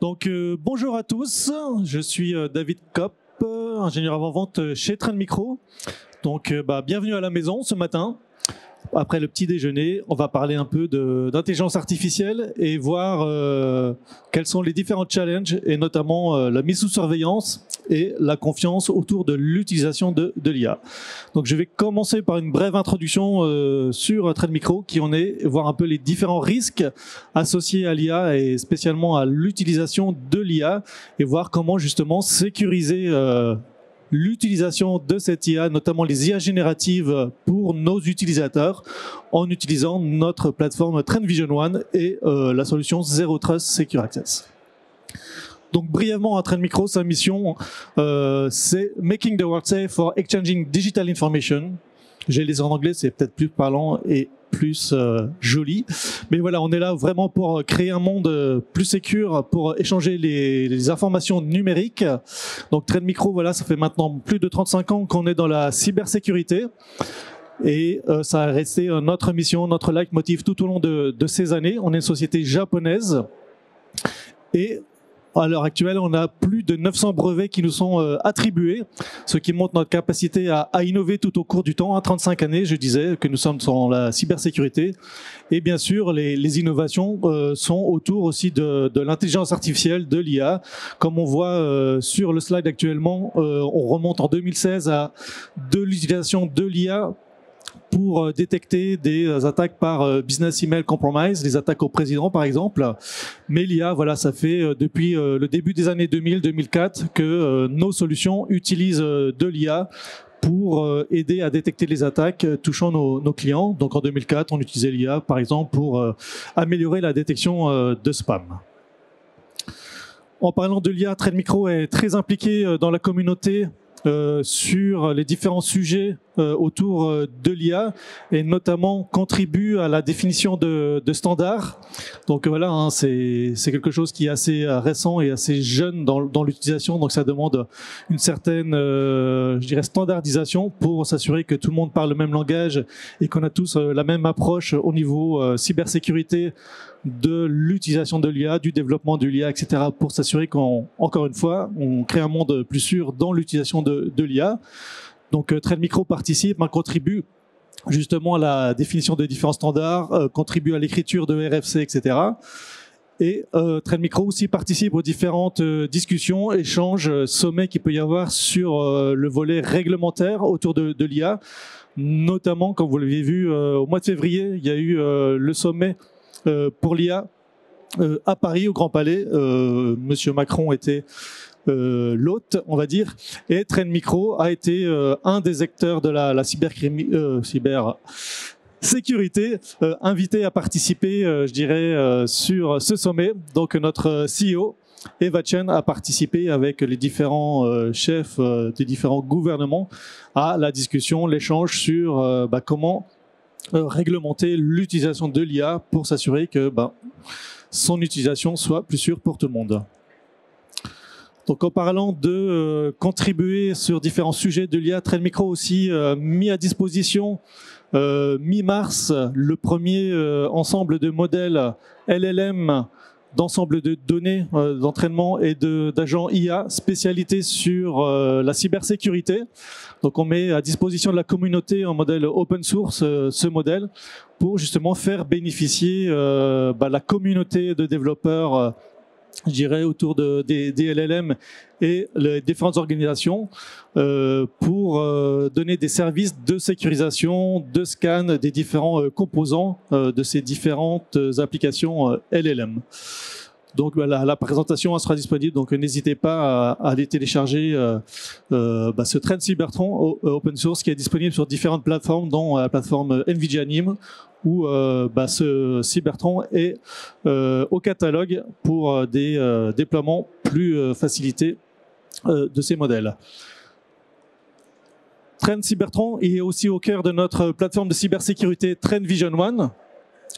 Bonjour à tous, je suis David Kopp, ingénieur avant-vente chez Trend Micro. Bienvenue à la maison ce matin. Après le petit déjeuner, on va parler un peu d'intelligence artificielle et voir quels sont les différents challenges et notamment la mise sous surveillance et la confiance autour de l'utilisation de l'IA. Donc je vais commencer par une brève introduction sur Trend Micro, qui en est, voir un peu les différents risques associés à l'IA et spécialement à l'utilisation de l'IA et voir comment justement sécuriser l'utilisation de cette IA, notamment les IA génératives pour nos utilisateurs, en utilisant notre plateforme Trend Vision One et la solution Zero Trust Secure Access. Donc brièvement, à Trend Micro, sa mission, c'est Making the World Safe for Exchanging Digital Information. J'ai les en anglais, c'est peut-être plus parlant et plus joli. Mais voilà, on est là vraiment pour créer un monde plus sécure, pour échanger les informations numériques. Donc Trend Micro, voilà, ça fait maintenant plus de 35 ans qu'on est dans la cybersécurité. Et ça a resté notre mission, notre leitmotiv tout au long de ces années. On est une société japonaise. Et à l'heure actuelle, on a plus de 900 brevets qui nous sont attribués, ce qui montre notre capacité à innover tout au cours du temps. À 35 années, je disais que nous sommes dans la cybersécurité. Et bien sûr, les innovations sont autour aussi de l'intelligence artificielle, de l'IA. Comme on voit sur le slide actuellement, on remonte en 2016 à de l'utilisation de l'IA pour détecter des attaques par business email compromise, les attaques au président par exemple. Mais l'IA, voilà, ça fait depuis le début des années 2000-2004 que nos solutions utilisent de l'IA pour aider à détecter les attaques touchant nos clients. Donc en 2004, on utilisait l'IA par exemple pour améliorer la détection de spam. En parlant de l'IA, Trend Micro est très impliqué dans la communauté sur les différents sujets autour de l'IA et notamment contribue à la définition de standards. Donc voilà, hein, c'est quelque chose qui est assez récent et assez jeune dans l'utilisation, donc ça demande une certaine, je dirais, standardisation pour s'assurer que tout le monde parle le même langage et qu'on a tous la même approche au niveau cybersécurité de l'utilisation de l'IA, du développement de l'IA, etc. pour s'assurer qu'encore une fois, on crée un monde plus sûr dans l'utilisation de l'IA. Donc Trend Micro participe, contribue justement à la définition de différents standards, contribue à l'écriture de RFC, etc. Et Trend Micro aussi participe aux différentes discussions, échanges, sommets qu'il peut y avoir sur le volet réglementaire autour de l'IA. Notamment, comme vous l'avez vu, au mois de février, il y a eu le sommet pour l'IA à Paris, au Grand Palais. Monsieur Macron était l'hôte, on va dire, et Trend Micro a été un des acteurs de la cybersécurité, invité à participer, je dirais, sur ce sommet. Donc notre CEO, Eva Chen, a participé avec les différents chefs des différents gouvernements à la discussion, l'échange sur comment réglementer l'utilisation de l'IA pour s'assurer que son utilisation soit plus sûre pour tout le monde. Donc en parlant de contribuer sur différents sujets de l'IA, Trend Micro aussi mis à disposition mi-mars le premier ensemble de modèles LLM d'ensemble de données d'entraînement et d'agents IA spécialisés sur la cybersécurité. Donc on met à disposition de la communauté en modèle open source ce modèle pour justement faire bénéficier la communauté de développeurs je dirais autour des LLM et les différentes organisations pour donner des services de sécurisation, de scan des différents composants de ces différentes applications LLM. Donc la présentation sera disponible, donc n'hésitez pas à aller télécharger ce Trend Cybertron open source qui est disponible sur différentes plateformes, dont la plateforme NVIDIA NIM, où ce Cybertron est au catalogue pour des déploiements plus facilités de ces modèles. Trend Cybertron est aussi au cœur de notre plateforme de cybersécurité Trend Vision One.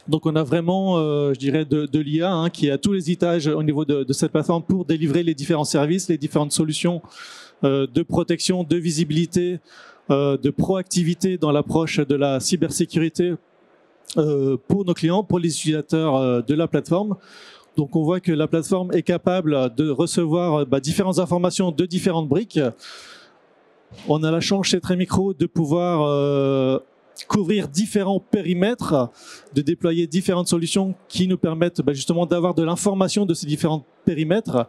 Donc on a vraiment, je dirais, de l'IA qui est à tous les étages au niveau de cette plateforme pour délivrer les différents services, les différentes solutions de protection, de visibilité, de proactivité dans l'approche de la cybersécurité pour nos clients, pour les utilisateurs de la plateforme. Donc on voit que la plateforme est capable de recevoir différentes informations de différentes briques. On a la chance chez Trend Micro de pouvoir couvrir différents périmètres, de déployer différentes solutions qui nous permettent justement d'avoir de l'information de ces différents périmètres.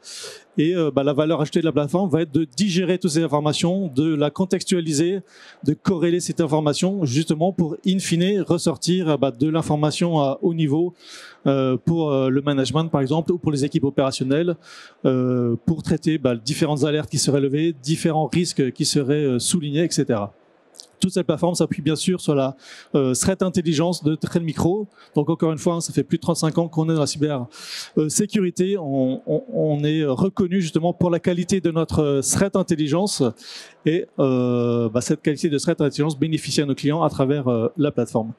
Et la valeur ajoutée de la plateforme va être de digérer toutes ces informations, de la contextualiser, de corréler cette information justement pour in fine ressortir de l'information à haut niveau pour le management par exemple ou pour les équipes opérationnelles pour traiter différentes alertes qui seraient levées, différents risques qui seraient soulignés, etc. Toute cette plateforme s'appuie bien sûr sur la threat intelligence de Trend Micro. Donc encore une fois, ça fait plus de 35 ans qu'on est dans la cybersécurité. On est reconnu justement pour la qualité de notre threat intelligence et cette qualité de threat intelligence bénéficie à nos clients à travers la plateforme.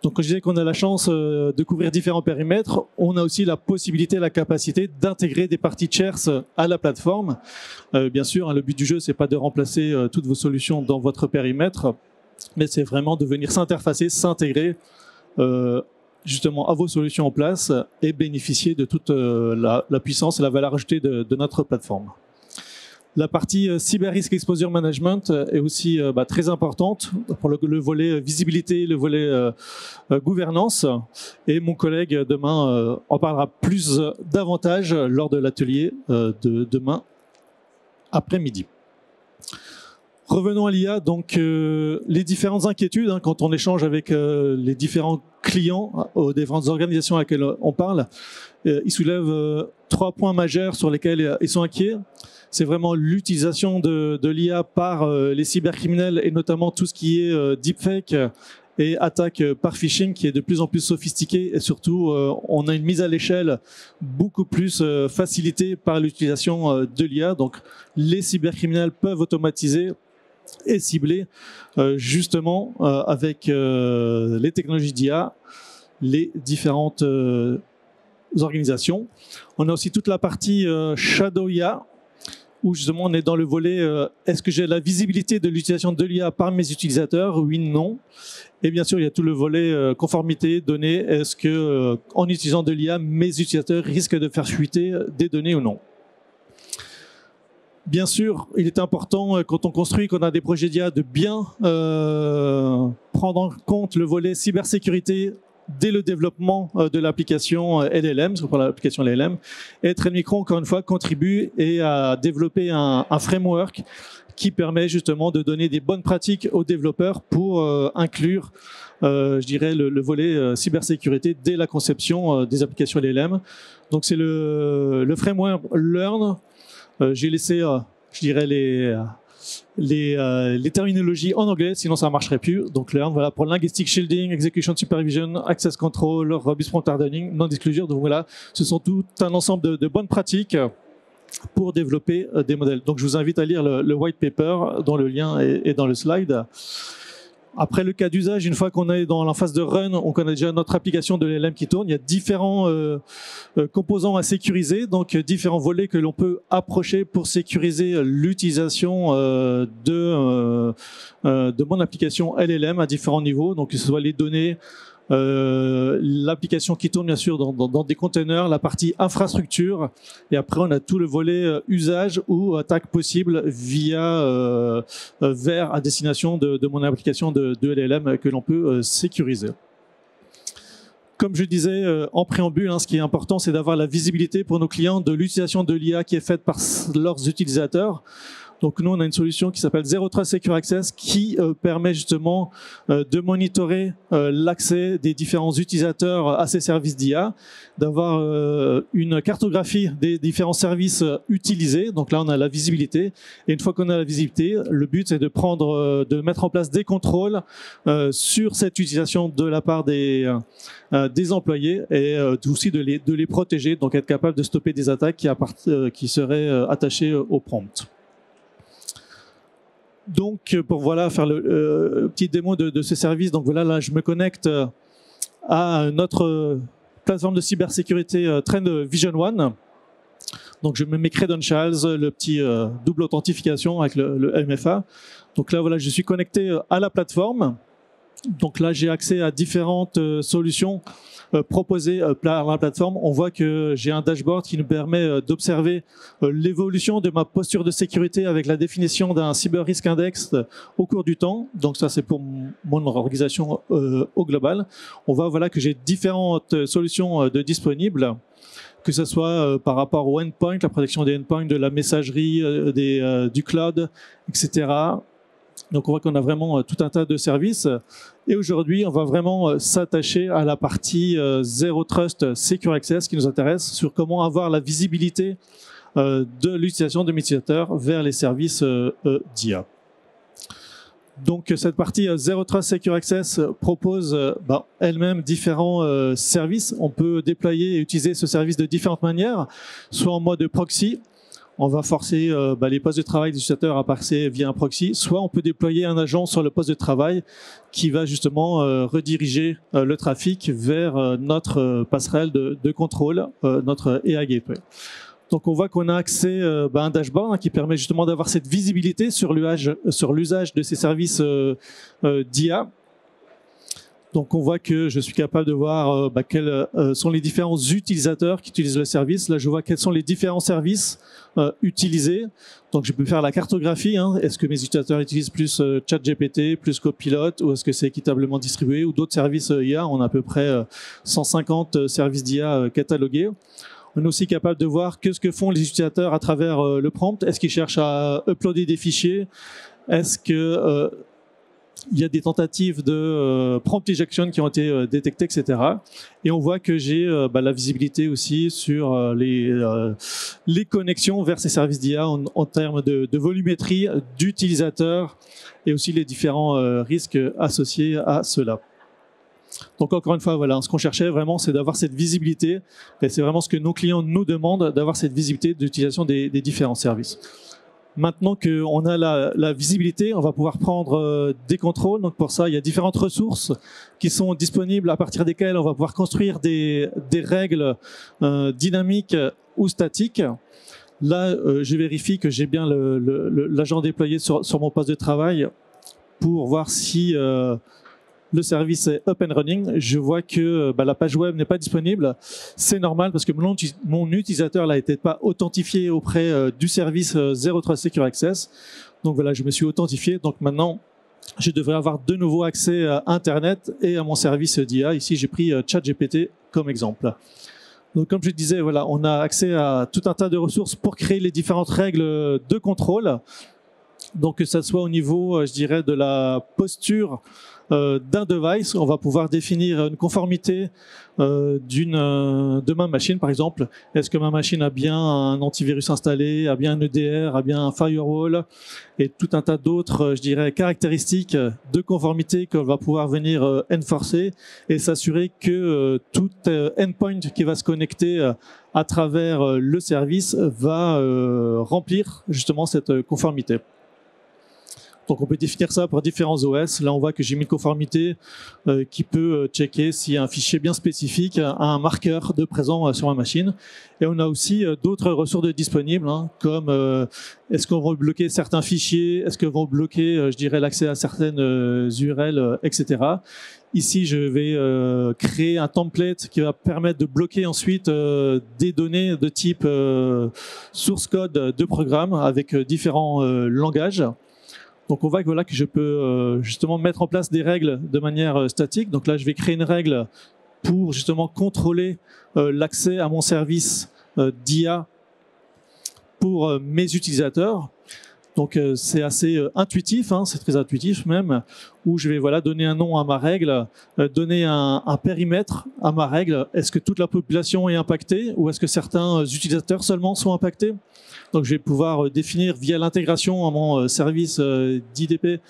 Donc, quand je disais qu'on a la chance de couvrir différents périmètres, on a aussi la possibilité, la capacité d'intégrer des parties tierces à la plateforme. Bien sûr, le but du jeu, c'est pas de remplacer toutes vos solutions dans votre périmètre, mais c'est vraiment de venir s'interfacer, s'intégrer justement à vos solutions en place et bénéficier de toute la puissance et la valeur ajoutée de notre plateforme. La partie Cyber Risk Exposure Management est aussi très importante pour le volet visibilité, le volet gouvernance. Et mon collègue demain en parlera plus davantage lors de l'atelier de demain après-midi. Revenons à l'IA, donc les différentes inquiétudes quand on échange avec les différents clients, aux différentes organisations à laquelle on parle, ils soulèvent 3 points majeurs sur lesquels ils sont inquiets. C'est vraiment l'utilisation de l'IA par les cybercriminels et notamment tout ce qui est deepfake et attaque par phishing qui est de plus en plus sophistiquée et surtout on a une mise à l'échelle beaucoup plus facilitée par l'utilisation de l'IA. Donc les cybercriminels peuvent automatiser et cibler justement avec les technologies d'IA les différentes organisations. On a aussi toute la partie Shadow IA où justement on est dans le volet est-ce que j'ai la visibilité de l'utilisation de l'IA par mes utilisateurs? Oui, non. Et bien sûr, il y a tout le volet conformité, données. Est-ce que en utilisant de l'IA, mes utilisateurs risquent de faire fuiter des données ou non? Bien sûr, il est important quand on construit, qu'on a des projets d'IA, de bien prendre en compte le volet cybersécurité dès le développement de l'application LLM, pour l'application LLM. Et Trend Micro, encore une fois, contribue et a développé un framework qui permet justement de donner des bonnes pratiques aux développeurs pour inclure, je dirais, le volet cybersécurité dès la conception des applications LLM. Donc c'est le framework Learn. J'ai laissé, je dirais, les terminologies en anglais, sinon ça ne marcherait plus. Donc Learn, voilà, pour Linguistic Shielding, Execution Supervision, Access Control, Robust Prompt Hardening, Non-Disclosure. Donc voilà, ce sont tout un ensemble de bonnes pratiques pour développer des modèles. Donc je vous invite à lire le white paper dont le lien est dans le slide. Après le cas d'usage, une fois qu'on est dans la phase de run, on connaît déjà notre application de LLM qui tourne. Il y a différents composants à sécuriser, donc différents volets que l'on peut approcher pour sécuriser l'utilisation de mon application LLM à différents niveaux, donc que ce soit les données, l'application qui tourne bien sûr dans des containers, la partie infrastructure, et après on a tout le volet usage ou attaque possible via vers à destination de mon application de LLM que l'on peut sécuriser. Comme je disais en préambule, ce qui est important, c'est d'avoir la visibilité pour nos clients de l'utilisation de l'IA qui est faite par leurs utilisateurs. Donc nous, on a une solution qui s'appelle Zero Trust Secure Access qui permet justement de monitorer l'accès des différents utilisateurs à ces services d'IA, d'avoir une cartographie des différents services utilisés. Donc là, on a la visibilité. Et une fois qu'on a la visibilité, le but, c'est de mettre en place des contrôles sur cette utilisation de la part des employés et aussi de les protéger, donc être capable de stopper des attaques qui seraient attachées au prompt. Donc, pour voilà faire le petit démo de ce service, donc voilà, là, je me connecte à notre plateforme de cybersécurité Trend Vision One. Donc, je me mets credentials, le petit double authentification avec le MFA. Donc là, voilà, je suis connecté à la plateforme. Donc là, j'ai accès à différentes solutions proposées par la plateforme. On voit que j'ai un dashboard qui nous permet d'observer l'évolution de ma posture de sécurité avec la définition d'un Cyber Risk Index au cours du temps. Donc ça, c'est pour mon organisation au global. On voit voilà, que j'ai différentes solutions de disponibles, que ce soit par rapport au endpoint, la protection des endpoints, de la messagerie, du cloud, etc. Donc on voit qu'on a vraiment tout un tas de services. Et aujourd'hui, on va vraiment s'attacher à la partie Zero Trust Secure Access qui nous intéresse, sur comment avoir la visibilité de l'utilisation de mes utilisateurs vers les services d'IA. Donc cette partie Zero Trust Secure Access propose elle-même différents services. On peut déployer et utiliser ce service de différentes manières, soit en mode proxy. On va forcer les postes de travail des utilisateurs à passer via un proxy, soit on peut déployer un agent sur le poste de travail qui va justement rediriger le trafic vers notre passerelle de contrôle, notre AI Gateway. Donc on voit qu'on a accès à un dashboard qui permet justement d'avoir cette visibilité sur l'usage de ces services d'IA. Donc on voit que je suis capable de voir quels sont les différents utilisateurs qui utilisent le service. Là je vois quels sont les différents services utilisés. Donc je peux faire la cartographie. Est-ce que mes utilisateurs utilisent plus ChatGPT, plus Copilot, ou est-ce que c'est équitablement distribué, ou d'autres services IA. On a à peu près 150 services d'IA catalogués. On est aussi capable de voir ce que font les utilisateurs à travers le prompt. Est-ce qu'ils cherchent à uploader des fichiers? Est-ce que il y a des tentatives de prompt injection qui ont été détectées, etc. Et on voit que j'ai la visibilité aussi sur les connexions vers ces services d'IA en termes de volumétrie d'utilisateurs et aussi les différents risques associés à cela. Donc encore une fois, voilà, ce qu'on cherchait vraiment, c'est d'avoir cette visibilité. Et c'est vraiment ce que nos clients nous demandent, d'avoir cette visibilité d'utilisation des différents services. Maintenant qu'on a la visibilité, on va pouvoir prendre des contrôles. Donc pour ça, il y a différentes ressources qui sont disponibles à partir desquelles on va pouvoir construire des règles dynamiques ou statiques. Là, je vérifie que j'ai bien l'agent déployé sur mon poste de travail pour voir si le service est up and running. Je vois que la page web n'est pas disponible. C'est normal parce que mon utilisateur n'a été pas authentifié auprès du service Zero Trust Secure Access. Donc voilà, je me suis authentifié. Donc maintenant, je devrais avoir de nouveau accès à Internet et à mon service d'IA. Ici, j'ai pris ChatGPT comme exemple. Donc comme je disais, voilà, on a accès à tout un tas de ressources pour créer les différentes règles de contrôle. Donc que ça soit au niveau, je dirais, de la posture d'un device, on va pouvoir définir une conformité de ma machine, par exemple. Est-ce que ma machine a bien un antivirus installé, a bien un EDR, a bien un firewall, et tout un tas d'autres, je dirais, caractéristiques de conformité qu'on va pouvoir venir enforcer et s'assurer que tout endpoint qui va se connecter à travers le service va remplir justement cette conformité. Donc on peut définir ça pour différents OS. Là on voit que j'ai mis une conformité qui peut checker s'il y a un fichier bien spécifique a un marqueur de présent sur ma machine. Et on a aussi d'autres ressources disponibles, comme est-ce qu'on va bloquer certains fichiers, est-ce qu'on va bloquer, je dirais, l'accès à certaines URL, etc. Ici, je vais créer un template qui va permettre de bloquer ensuite des données de type source code de programme avec différents langages. Donc on voit que, voilà, que je peux justement mettre en place des règles de manière statique. Donc là, je vais créer une règle pour justement contrôler l'accès à mon service d'IA pour mes utilisateurs. Donc c'est assez intuitif, c'est très intuitif même, où je vais donner un nom à ma règle, donner un périmètre à ma règle. Est-ce que toute la population est impactée ou est-ce que certains utilisateurs seulement sont impactés? Donc je vais pouvoir définir via l'intégration à mon service d'IDP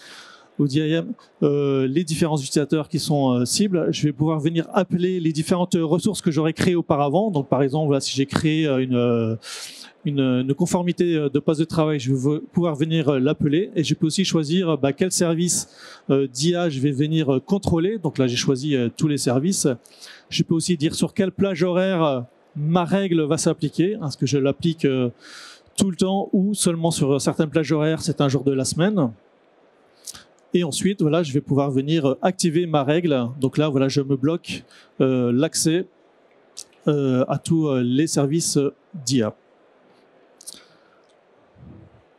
ou d'IAM les différents utilisateurs qui sont cibles. Je vais pouvoir venir appeler les différentes ressources que j'aurais créées auparavant. Donc par exemple, voilà, si j'ai créé une conformité de poste de travail, je vais pouvoir venir l'appeler et je peux aussi choisir quel service d'IA je vais venir contrôler. Donc là, j'ai choisi tous les services. Je peux aussi dire sur quelle plage horaire ma règle va s'appliquer. Est-ce que je l'applique tout le temps ou seulement sur certaines plages horaires, c'est un jour de la semaine. Et ensuite, voilà, je vais pouvoir venir activer ma règle. Donc là, voilà, je me bloque l'accès à tous les services d'IA.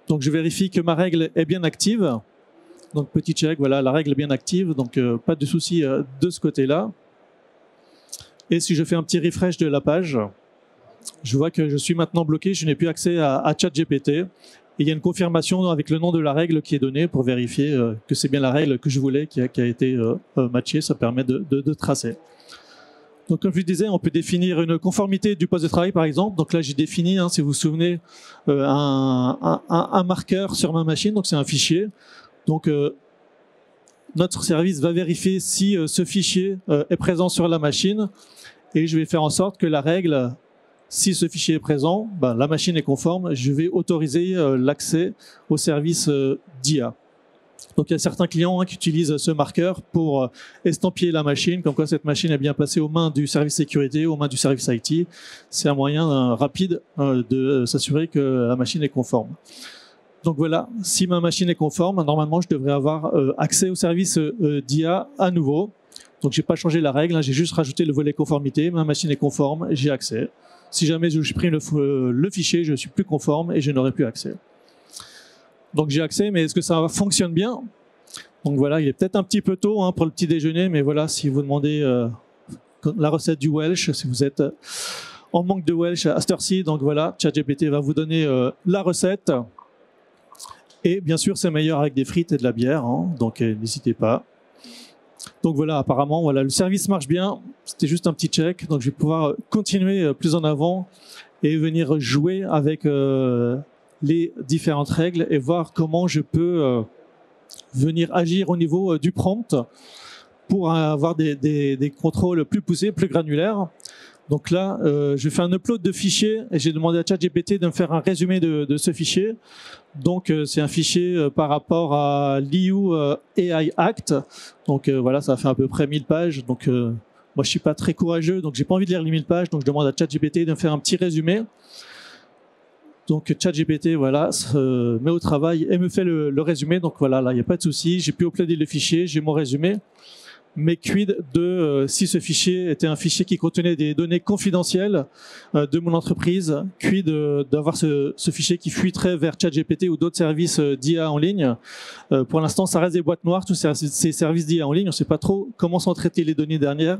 Donc je vérifie que ma règle est bien active. Donc petit check, voilà, la règle est bien active, donc pas de souci de ce côté-là. Et si je fais un petit refresh de la page, je vois que je suis maintenant bloqué, je n'ai plus accès à ChatGPT. Et il y a une confirmation avec le nom de la règle qui est donnée pour vérifier que c'est bien la règle que je voulais qui a été matchée. Ça permet de tracer. Donc comme je vous disais, on peut définir une conformité du poste de travail par exemple. Donc là j'ai défini, si vous vous souvenez, un marqueur sur ma machine, donc c'est un fichier. Donc notre service va vérifier si ce fichier est présent sur la machine et je vais faire en sorte que la règle, si ce fichier est présent, la machine est conforme, je vais autoriser l'accès au service d'IA. Donc il y a certains clients qui utilisent ce marqueur pour estampiller la machine, comme quoi cette machine est bien passée aux mains du service sécurité, aux mains du service IT. C'est un moyen rapide de s'assurer que la machine est conforme. Donc voilà, si ma machine est conforme, normalement je devrais avoir accès au service d'IA à nouveau. Donc j'ai pas changé la règle, j'ai juste rajouté le volet conformité, ma machine est conforme, j'ai accès. Si jamais je supprime le fichier, je suis plus conforme et je n'aurai plus accès. Donc j'ai accès, mais est-ce que ça fonctionne bien? Donc voilà, il est peut-être un petit peu tôt pour le petit déjeuner, mais voilà, si vous demandez la recette du Welsh, si vous êtes en manque de Welsh à cette heure-ci, donc voilà, ChatGPT va vous donner la recette. Et bien sûr, c'est meilleur avec des frites et de la bière, donc n'hésitez pas. Donc voilà, apparemment, voilà, le service marche bien. C'était juste un petit check, donc je vais pouvoir continuer plus en avant et venir jouer avec les différentes règles et voir comment je peux venir agir au niveau du prompt pour avoir des contrôles plus poussés, plus granulaires. Donc là, je fais un upload de fichier et j'ai demandé à ChatGPT de me faire un résumé de ce fichier. Donc c'est un fichier par rapport à l'EU AI Act. Donc voilà, ça fait à peu près 1000 pages. Donc moi je suis pas très courageux, donc j'ai pas envie de lire les 1000 pages. Donc je demande à ChatGPT de me faire un petit résumé. Donc ChatGPT, voilà, se met au travail et me fait le résumé. Donc voilà, là il n'y a pas de souci. J'ai pu uploader le fichier, j'ai mon résumé. Mais quid de si ce fichier était un fichier qui contenait des données confidentielles de mon entreprise, quid d'avoir ce fichier qui fuiterait vers ChatGPT ou d'autres services d'IA en ligne. Pour l'instant, ça reste des boîtes noires, tous ces services d'IA en ligne. On ne sait pas trop comment sont traitées les données dernières.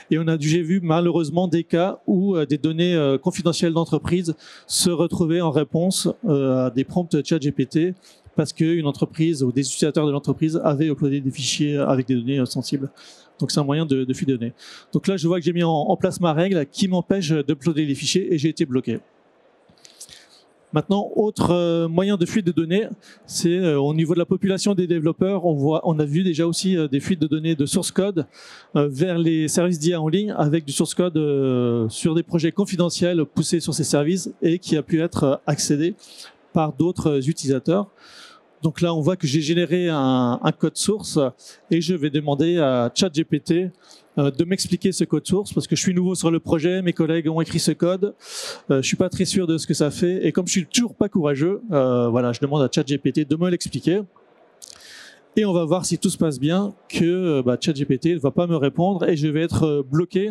Et j'ai vu malheureusement des cas où des données confidentielles d'entreprise se retrouvaient en réponse à des prompts ChatGPT, parce qu'une entreprise ou des utilisateurs de l'entreprise avaient uploadé des fichiers avec des données sensibles. Donc c'est un moyen de fuite de données. Donc là, je vois que j'ai mis en place ma règle qui m'empêche d'uploader les fichiers et j'ai été bloqué. Maintenant, autre moyen de fuite de données, c'est au niveau de la population des développeurs, on a vu déjà aussi des fuites de données de source code vers les services d'IA en ligne avec du source code sur des projets confidentiels poussés sur ces services et qui a pu être accédé par d'autres utilisateurs. Donc là, on voit que j'ai généré un code source et je vais demander à ChatGPT de m'expliquer ce code source parce que je suis nouveau sur le projet, mes collègues ont écrit ce code, je suis pas très sûr de ce que ça fait et comme je suis toujours pas courageux, voilà, je demande à ChatGPT de me l'expliquer. Et on va voir si tout se passe bien, que ChatGPT ne va pas me répondre et je vais être bloqué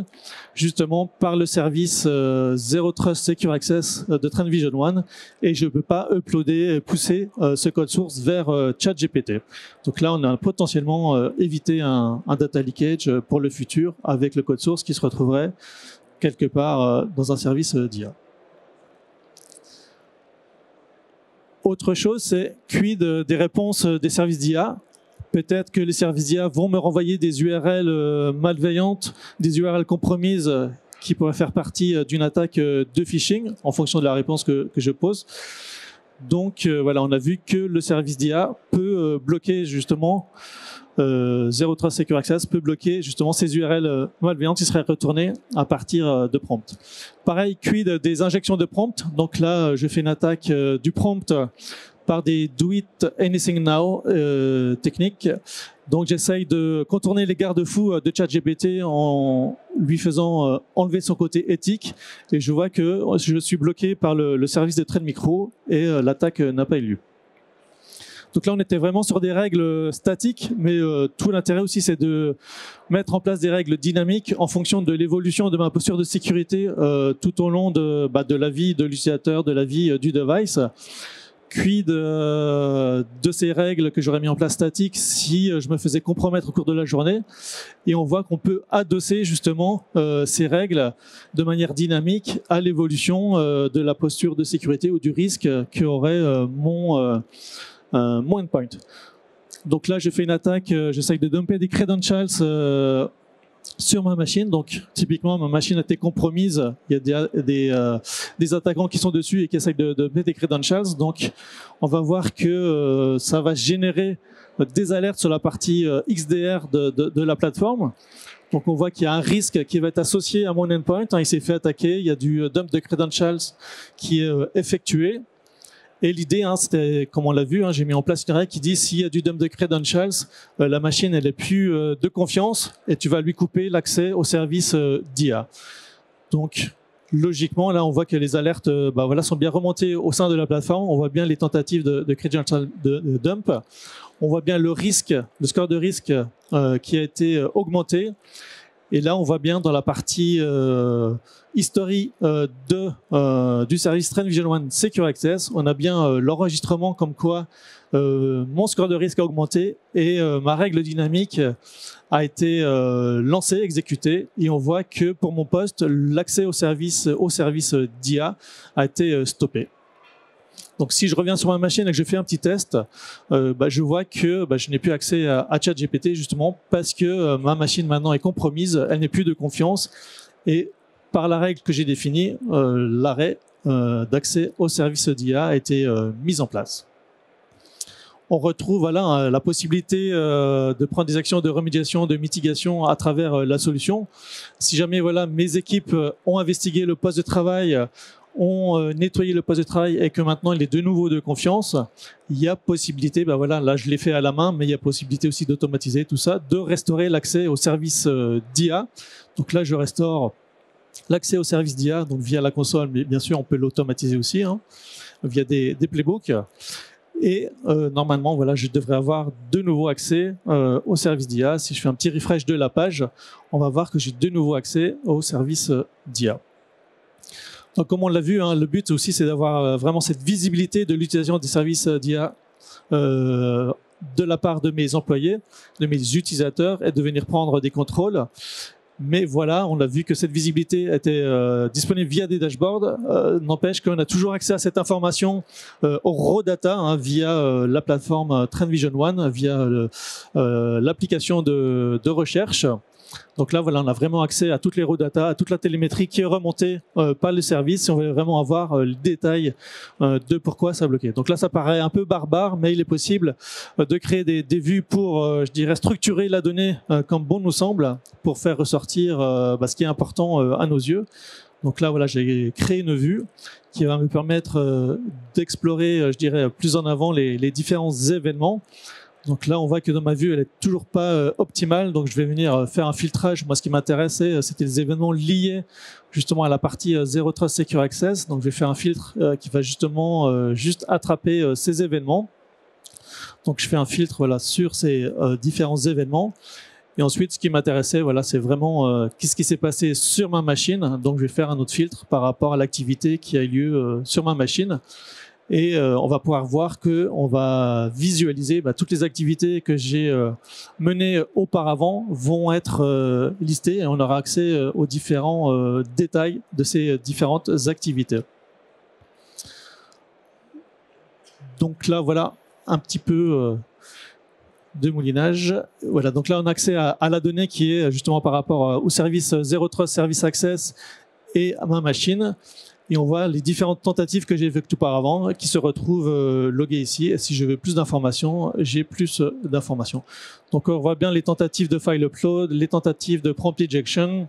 justement par le service Zero Trust Secure Access de Trend Vision One et je ne peux pas uploader, pousser ce code source vers ChatGPT. Donc là, on a potentiellement évité un data leakage pour le futur avec le code source qui se retrouverait quelque part dans un service d'IA. Autre chose, c'est quid des réponses des services d'IA. Peut-être que les services d'IA vont me renvoyer des URL malveillantes, des URL compromises qui pourraient faire partie d'une attaque de phishing en fonction de la réponse que je pose. Donc voilà, on a vu que le service d'IA peut bloquer justement, Zero Trust Secure Access peut bloquer justement ces URL malveillantes qui seraient retournées à partir de prompts. Pareil, quid des injections de prompts. Donc là, je fais une attaque du prompt par des do it anything now techniques. Donc j'essaye de contourner les garde-fous de ChatGPT en lui faisant enlever son côté éthique et je vois que je suis bloqué par le service de Trend Micro et l'attaque n'a pas eu lieu. Donc là, on était vraiment sur des règles statiques, mais tout l'intérêt aussi, c'est de mettre en place des règles dynamiques en fonction de l'évolution de ma posture de sécurité tout au long de la vie de l'utilisateur, de la vie du device. Quid de ces règles que j'aurais mis en place statiques si je me faisais compromettre au cours de la journée. Et on voit qu'on peut adosser justement ces règles de manière dynamique à l'évolution de la posture de sécurité ou du risque qu'aurait mon endpoint. Donc là, j'ai fait une attaque, j'essaye de dumper des credentials sur ma machine. Donc typiquement, ma machine a été compromise. Il y a des attaquants qui sont dessus et qui essayent de mettre des credentials. Donc on va voir que ça va générer des alertes sur la partie XDR de la plateforme. Donc on voit qu'il y a un risque qui va être associé à mon endpoint. Il s'est fait attaquer, il y a du dump de credentials qui est effectué. Et l'idée, c'était, comme on l'a vu, j'ai mis en place une règle qui dit s'il y a du dump de credentials, la machine elle est plus de confiance et tu vas lui couper l'accès au service d'IA. Donc logiquement, là, on voit que les alertes sont bien remontées au sein de la plateforme. On voit bien les tentatives de credential de dump. On voit bien le risque, le score de risque qui a été augmenté. Et là, on voit bien dans la partie history du service TrendVision One Secure Access, on a bien l'enregistrement comme quoi mon score de risque a augmenté et ma règle dynamique a été lancée, exécutée. Et on voit que pour mon poste, l'accès au service d'IA a été stoppé. Donc si je reviens sur ma machine et que je fais un petit test, je vois que je n'ai plus accès à ChatGPT justement parce que ma machine maintenant est compromise, elle n'est plus de confiance et par la règle que j'ai définie, l'arrêt d'accès au service d'IA a été mis en place. On retrouve la possibilité de prendre des actions de remédiation, de mitigation à travers la solution. Si jamais mes équipes ont investigué le poste de travail, ont nettoyé le poste de travail et que maintenant il est de nouveau de confiance, il y a possibilité, là je l'ai fait à la main, mais il y a possibilité aussi d'automatiser tout ça, de restaurer l'accès au service d'IA. Donc là je restaure l'accès au service d'IA, donc via la console, mais bien sûr on peut l'automatiser aussi, via des playbooks. Et normalement, je devrais avoir de nouveau accès au service d'IA. Si je fais un petit refresh de la page, on va voir que j'ai de nouveau accès au service d'IA. Donc, comme on l'a vu, le but aussi, c'est d'avoir vraiment cette visibilité de l'utilisation des services d'IA de la part de mes employés, de mes utilisateurs, et de venir prendre des contrôles. Mais voilà, on a vu que cette visibilité était disponible via des dashboards. N'empêche qu'on a toujours accès à cette information au raw data via la plateforme TrendVision One, via l'application de recherche. Donc là, on a vraiment accès à toutes les raw data, à toute la télémétrie qui est remontée par le service. Et on veut vraiment avoir le détail de pourquoi ça a bloqué. Donc là, ça paraît un peu barbare, mais il est possible de créer des vues pour, structurer la donnée comme bon nous semble, pour faire ressortir ce qui est important à nos yeux. Donc là, j'ai créé une vue qui va me permettre d'explorer, plus en avant les différents événements. Donc là, on voit que dans ma vue, elle est toujours pas optimale. Donc je vais venir faire un filtrage. Moi, ce qui m'intéressait, c'était les événements liés justement à la partie Zero Trust Secure Access. Donc je vais faire un filtre qui va justement juste attraper ces événements. Donc je fais un filtre sur ces différents événements. Et ensuite, ce qui m'intéressait, c'est vraiment qu'est-ce qui s'est passé sur ma machine. Donc je vais faire un autre filtre par rapport à l'activité qui a eu lieu sur ma machine. Et on va pouvoir voir qu'on va visualiser toutes les activités que j'ai menées auparavant vont être listées et on aura accès aux différents détails de ces différentes activités. Donc là, voilà un petit peu de moulinage. Voilà, donc là, on a accès à la donnée qui est justement par rapport au service Zero Trust Service Access et à ma machine. Et on voit les différentes tentatives que j'ai effectuées auparavant qui se retrouvent loguées ici. Et si je veux plus d'informations, j'ai plus d'informations. Donc on voit bien les tentatives de file upload, les tentatives de prompt injection,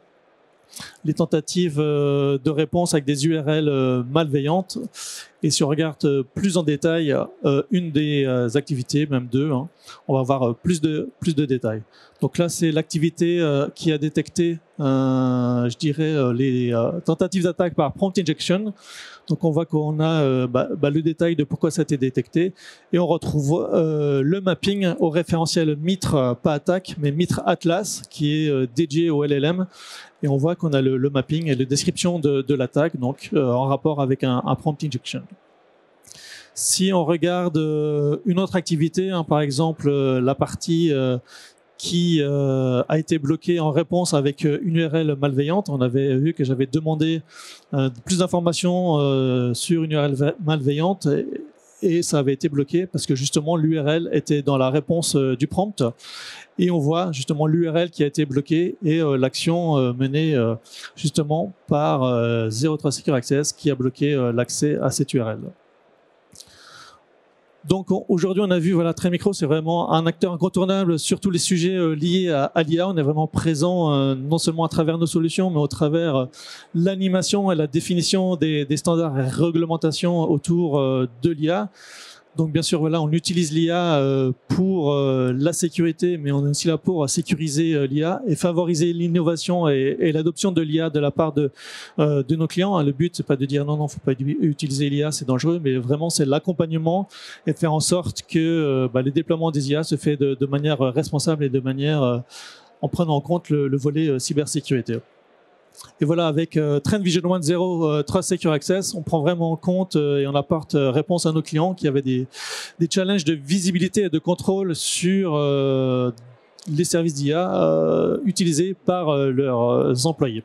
les tentatives de réponse avec des URL malveillantes. Et si on regarde plus en détail une des activités, même deux, hein, on va avoir plus de détails. Donc là, c'est l'activité qui a détecté, je dirais, les tentatives d'attaque par prompt injection. Donc on voit qu'on a le détail de pourquoi ça a été détecté. Et on retrouve le mapping au référentiel MITRE, pas attaque, mais MITRE Atlas, qui est dédié au LLM. Et on voit qu'on a le mapping et la description de l'attaque, donc en rapport avec un prompt injection. Si on regarde une autre activité, hein, par exemple la partie qui a été bloquée en réponse avec une URL malveillante, on avait vu que j'avais demandé plus d'informations sur une URL malveillante et ça avait été bloqué parce que justement l'URL était dans la réponse du prompt. Et on voit justement l'URL qui a été bloquée et l'action menée justement par Zero Trust Secure Access qui a bloqué l'accès à cette URL. Donc aujourd'hui, on a vu, voilà, Trend Micro, c'est vraiment un acteur incontournable sur tous les sujets liés à l'IA. On est vraiment présent non seulement à travers nos solutions, mais au travers l'animation et la définition des standards et réglementations autour de l'IA. Donc bien sûr, voilà, on utilise l'IA pour la sécurité, mais on est aussi là pour sécuriser l'IA et favoriser l'innovation et l'adoption de l'IA de la part de nos clients. Le but, c'est pas de dire non, faut pas utiliser l'IA, c'est dangereux, mais vraiment c'est l'accompagnement et de faire en sorte que les déploiements des IA se fait de manière responsable et de manière en prenant en compte le volet cybersécurité. Et voilà, avec Trend Vision One Zero Trust Secure Access, on prend vraiment en compte et on apporte réponse à nos clients qui avaient des challenges de visibilité et de contrôle sur les services d'IA utilisés par leurs employés.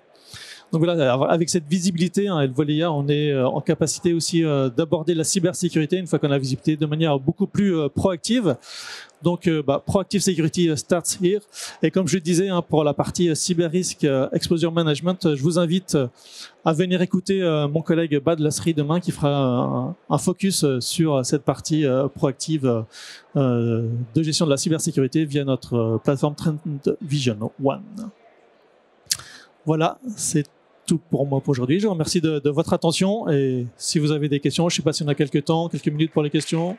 Donc voilà, avec cette visibilité, hein, et le volet IA, on est en capacité aussi d'aborder la cybersécurité une fois qu'on a la visibilité de manière beaucoup plus proactive. Donc, Proactive Security starts here. Et comme je le disais, hein, pour la partie Cyber Risk Exposure Management, je vous invite à venir écouter mon collègue Bad Lasserie demain qui fera un focus sur cette partie proactive de gestion de la cybersécurité via notre plateforme Trend Vision One. Voilà, c'est tout pour moi pour aujourd'hui. Je vous remercie de votre attention et si vous avez des questions, je ne sais pas si on a quelques minutes pour les questions.